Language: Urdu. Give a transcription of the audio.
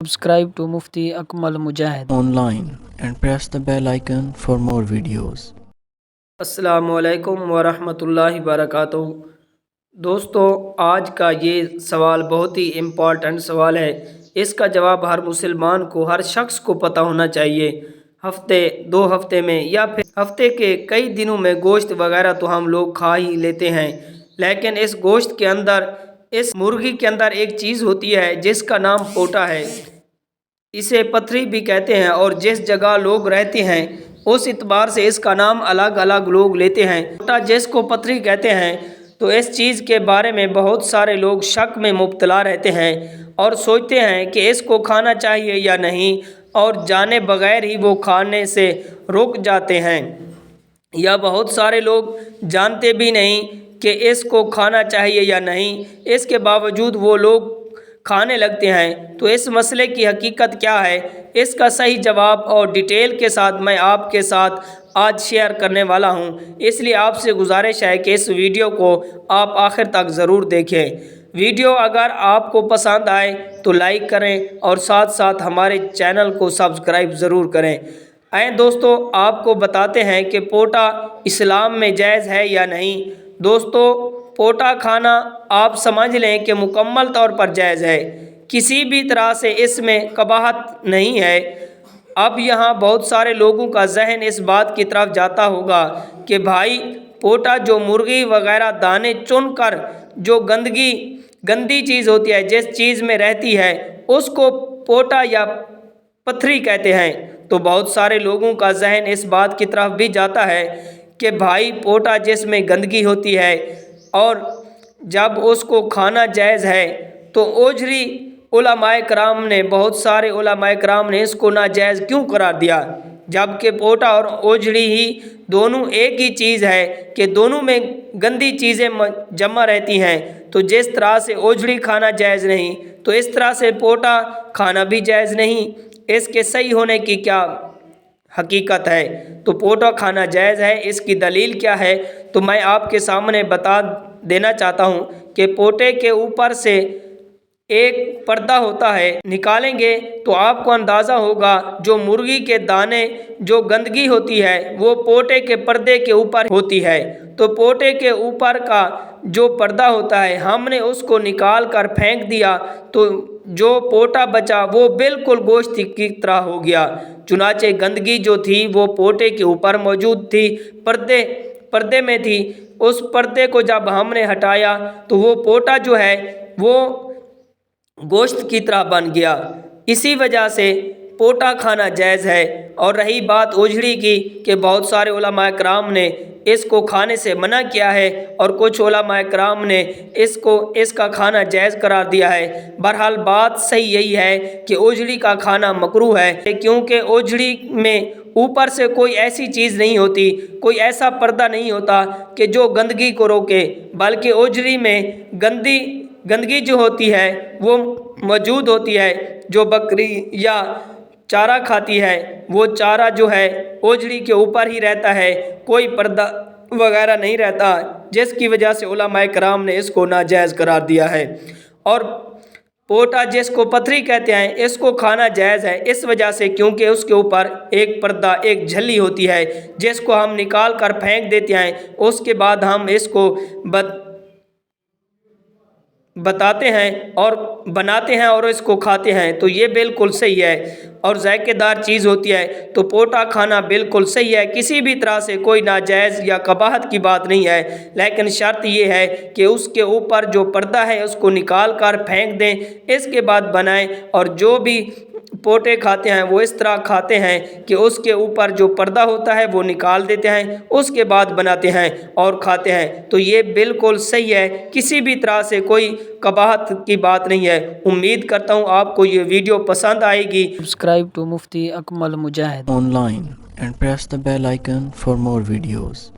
Subscribe to Mufti Akmal Mujahid online and press the bell icon for more videos. السلام علیکم ورحمۃ اللہ وبرکاتہ۔ دوستو، آج کا یہ سوال بہت ہی امپورٹنٹ سوال ہے۔ اس کا جواب ہر مسلمان کو، ہر شخص کو پتہ ہونا چاہیے۔ ہفتے، 2 ہفتے میں یا پھر ہفتے کے کئی دنوں میں گوشت وغیرہ تو ہم لوگ کھا ہی لیتے ہیں، لیکن اس گوشت کے اندر، اس مرغی کے اندر ایک چیز ہوتی ہے جس کا نام پوٹا ہے۔ اسے پتھری بھی کہتے ہیں، اور جس جگہ لوگ رہتے ہیں اس اعتبار سے اس کا نام الگ الگ لوگ لیتے ہیں۔ پوٹا جس کو پتھری کہتے ہیں، تو اس چیز کے بارے میں بہت سارے لوگ شک میں مبتلا رہتے ہیں اور سوچتے ہیں کہ اس کو کھانا چاہیے یا نہیں، اور جانے بغیر ہی وہ کھانے سے رک جاتے ہیں، یا بہت سارے لوگ جانتے بھی نہیں کہ اس کو کھانا چاہیے یا نہیں، اس کے باوجود وہ لوگ کھانے لگتے ہیں۔ تو اس مسئلے کی حقیقت کیا ہے، اس کا صحیح جواب اور ڈیٹیل کے ساتھ میں آپ کے ساتھ آج شیئر کرنے والا ہوں، اس لیے آپ سے گزارش ہے کہ اس ویڈیو کو آپ آخر تک ضرور دیکھیں۔ ویڈیو اگر آپ کو پسند آئے تو لائک کریں اور ساتھ ساتھ ہمارے چینل کو سبسکرائب ضرور کریں۔ آئیں دوستو، آپ کو بتاتے ہیں کہ پوٹا اسلام میں جائز ہے یا نہیں۔ دوستو، پوٹا کھانا آپ سمجھ لیں کہ مکمل طور پر جائز ہے، کسی بھی طرح سے اس میں قباحت نہیں ہے۔ اب یہاں بہت سارے لوگوں کا ذہن اس بات کی طرف جاتا ہوگا کہ بھائی، پوٹا جو مرغی وغیرہ دانے چن کر جو گندی چیز ہوتی ہے، جس چیز میں رہتی ہے، اس کو پوٹا یا پتھری کہتے ہیں۔ تو بہت سارے لوگوں کا ذہن اس بات کی طرف بھی جاتا ہے کہ بھائی، پوٹا جس میں گندگی ہوتی ہے، اور جب اس کو کھانا جائز ہے تو اوجھری علماء کرام نے، بہت سارے علماء کرام نے اس کو ناجائز کیوں قرار دیا، جبکہ پوٹا اور اوجھڑی ہی دونوں ایک ہی چیز ہے کہ دونوں میں گندی چیزیں جمع رہتی ہیں۔ تو جس طرح سے اوجھڑی کھانا جائز نہیں، تو اس طرح سے پوٹا کھانا بھی جائز نہیں۔ اس کے صحیح ہونے کی کیا حقیقت ہے؟ تو پوٹا کھانا جائز ہے، اس کی دلیل کیا ہے؟ تو میں آپ کے سامنے بتا دینا چاہتا ہوں کہ پوٹے کے اوپر سے ایک پردہ ہوتا ہے، نکالیں گے تو آپ کو اندازہ ہوگا جو مرغی کے دانے، جو گندگی ہوتی ہے وہ پوٹے کے پردے کے اوپر ہوتی ہے۔ تو پوٹے کے اوپر کا جو پردہ ہوتا ہے، ہم نے اس کو نکال کر پھینک دیا تو جو پوٹا بچا وہ بالکل گوشت کی طرح ہو گیا۔ چنانچہ گندگی جو تھی وہ پوٹے کے اوپر موجود تھی، پردے میں تھی۔ اس پردے کو جب ہم نے ہٹایا تو وہ پوٹا جو ہے وہ گوشت کی طرح بن گیا۔ اسی وجہ سے پوٹا کھانا جائز ہے۔ اور رہی بات اوجھڑی کی کہ بہت سارے علماء کرام نے اس کو کھانے سے منع کیا ہے، اور کچھ علماء کرام نے اس کا کھانا جائز قرار دیا ہے۔ بہرحال بات صحیح یہی ہے کہ اوجھڑی کا کھانا مکروہ ہے، کیونکہ اوجھڑی میں اوپر سے کوئی ایسی چیز نہیں ہوتی، کوئی ایسا پردہ نہیں ہوتا کہ جو گندگی کو روکے، بلکہ اوجھڑی میں گندگی جو ہوتی ہے وہ موجود ہوتی ہے۔ جو بکری یا چارہ کھاتی ہے، وہ چارہ جو ہے اوجھڑی کے اوپر ہی رہتا ہے، کوئی پردہ وغیرہ نہیں رہتا، جس کی وجہ سے علماء کرام نے اس کو ناجائز قرار دیا ہے۔ اور پوٹا جس کو پتھری کہتے ہیں، اس کو کھانا جائز ہے اس وجہ سے کیونکہ اس کے اوپر ایک پردہ، ایک جھلی ہوتی ہے، جس کو ہم نکال کر پھینک دیتے ہیں، اس کے بعد ہم اس کو بتاتے ہیں اور بناتے ہیں اور اس کو کھاتے ہیں۔ تو یہ بالکل صحیح ہے اور ذائقے دار چیز ہوتی ہے۔ تو پوٹا کھانا بالکل صحیح ہے، کسی بھی طرح سے کوئی ناجائز یا قباحت کی بات نہیں ہے، لیکن شرط یہ ہے کہ اس کے اوپر جو پردہ ہے اس کو نکال کر پھینک دیں، اس کے بعد بنائیں۔ اور جو بھی پوٹے کھاتے ہیں وہ اس طرح کھاتے ہیں کہ اس کے اوپر جو پردہ ہوتا ہے وہ نکال دیتے ہیں، اس کے بعد بناتے ہیں اور کھاتے ہیں۔ تو یہ بالکل صحیح ہے، کسی بھی طرح سے کوئی قباحت کی بات نہیں ہے۔ امید کرتا ہوں آپ کو یہ ویڈیو پسند آئے گی۔ Subscribe to Mufti Akmal Mujahid Online and press the bell icon for more videos.